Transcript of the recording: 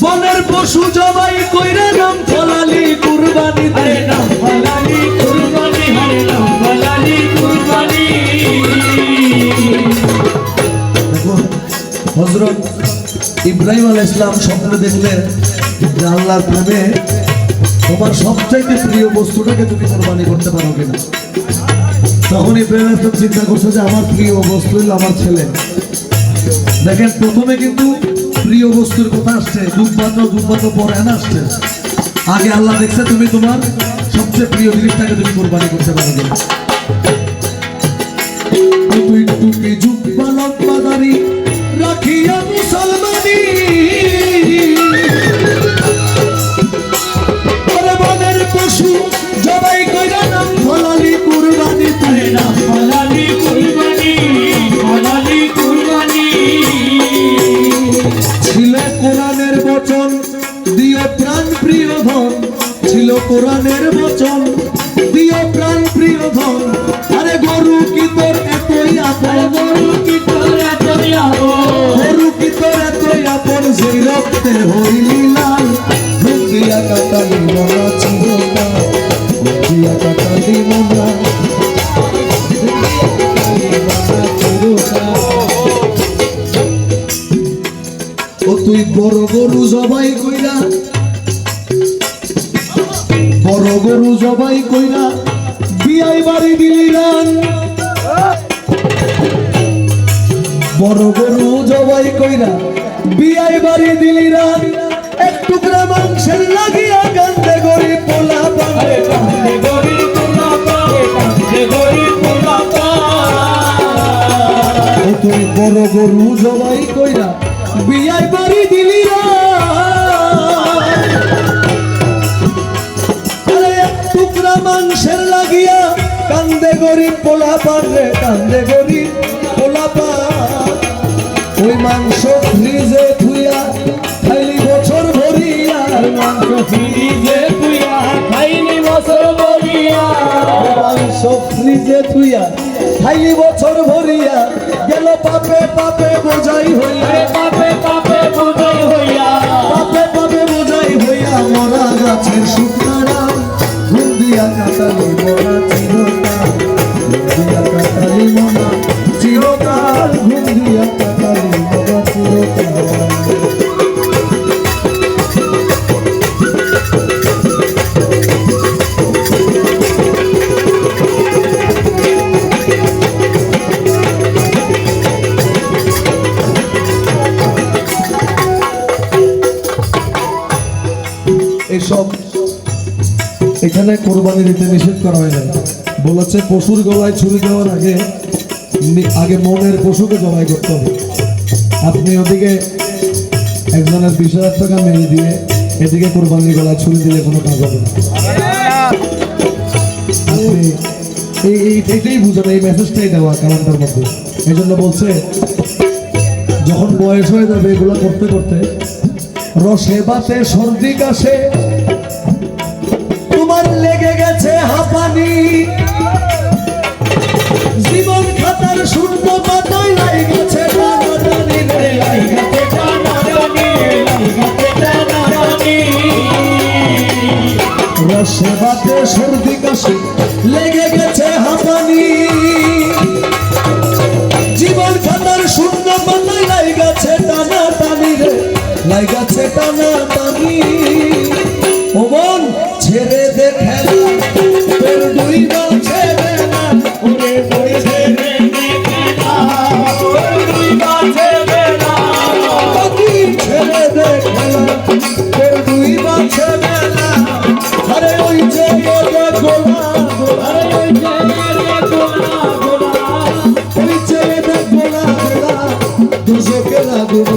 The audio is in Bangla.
বনের পশু জবাই কইরা নাম ফলালি কুরবানি, আরে নাম ফলালি কুরবানি, আরে নাম ফলালি কুরবানি। দেখো হযরত ইব্রাহিম আলাইহিস সালাম স্বপ্নে দেখলেন যে আল্লাহর প্রেমে তোমার সবচাইতে প্রিয় বস্তুটাকে তুমি কুরবানি করতে পারো কিনা। তখন ইব্রাহিম আলাইহিস সালাম চিন্তা করছে যে আমার প্রিয় বস্তু হলো আমার ছেলে। দেখেন প্রথমে কিন্তু প্রিয় বস্তুর কথা আসছে, দুধপাত্র পরে না আসছে। আগে আল্লাহ দেখছে তুমি তোমার সবচেয়ে প্রিয় জিনিসটাকে তুমি কুরবানি করতে পারো কিনা। তুই টুপি জুব্বা লম্বা দাড়ি রাখিয়া মুসলমানি, বনের পশু জবাই কইরা নাম ফলালি কুরবানি, আরে নাম ফলালি কুরবানি, ফলালি কুরবানি। ছিল কোরআনের বচন দিও প্রাণ প্রিয় ধন, ছিল কোরআনের বচন দিও প্রাণ প্রিয় ধন। আরে গরু কি তোর এতই আপন, গরু কি তোর এতই আপন, গরু কি তোর এতই আপন, যেই রক্তে হইলি লাল। ভুল দিয়া কাটালি মনা চিরকাল, ভুল দিয়া কাটালি মনা, ও তুই বড় গরু জবাই কইরা, বড় গরু জবাই কইরা বিয়াই বাড়ি দিলি রান। বড় গরু জবাই কইরা বিয়াই বাড়ি দিলি রান, এক টুকরা মাংসের লাগিয়া কান্দে গরিব পোলা পান। আরে কান্দে গরিব পোলা পান, কান্দে গরিব পোলা পান। ও তুই বড় গরু জবাই কইরা বিয়াই বাড়ি দিলি রান, আরে এক টুকরা মাংসের লাগিয়া কান্দে গরিব পোলা পান রে, কান্দে গরিব পোলা পান। ওই মাংস ফ্রিজে থুইয়া খাইলি বছর ভরিয়া, মাংস ফ্রিজে তুইয়া খাইনি বছর ভরিয়া, মাংস ফ্রিজে থুইয়া খাইলি বছর ভরিয়া, গেল পাপে পাপে বোঝাই হইয়া, আরে পাপে পাপে বোঝাই হইয়া, পাপে পাপে বোঝাই হইয়া। মরা গাছের শুকনারা ঘুম দিয়া কাটালি মরা চিরকাল, ঘুম দিয়া কাটালি মরা চিরকাল, ঘুম দিয়া কাটালি মরা চিরকাল। এসব এখানে কোরবানি দিতে নিষেধ করা হয় না, বলেছে পশুর গলায় ছুরি দেওয়ার আগে আগে মনের পশুকে জবাই করতে হবে। আপনি ওদিকে একজনের 20,000 টাকা মেরে দিয়ে এদিকে কোরবানির গলায় ছুরি দিলে কোনো কাজ হবে না। আপনি এইটাই বুঝেন, এই মেসেজটাই দেওয়া কারণটার মধ্যে। এই জন্য বলছে যখন বয়স হয়ে যাবে এগুলো করতে করতে রসে বাতে সর্দি কাশে তোমার লেগে গেছে হাঁপানি, জীবন খাতার শূন্য পাতায় লাই গেছে টানাটানি রে, লাই গেছে টানাটানি, লাই গেছে টানাটানি। রসে বাতে সর্দি কাশে লেগে গেছে হাঁপানি, জীবন খাতার শূন্য পাতায় লাই গেছে টানাটানি রে, লাই গেছে টানাটানি। ও মন ছেড়ে দে খেলা, তোর দুই গাছে বেলা, ওরে ওরে ছেড়ে দে খেলা, ওরে দুই গাছে বেলা, ছেড়ে দে খেলা, তোর দুই গাছে বেলা। আরে ওই যে গোলা গোলা, আরে ওই যে গোলা গোলা, ওই যে গোলা গোলা, দুজকে লাগুন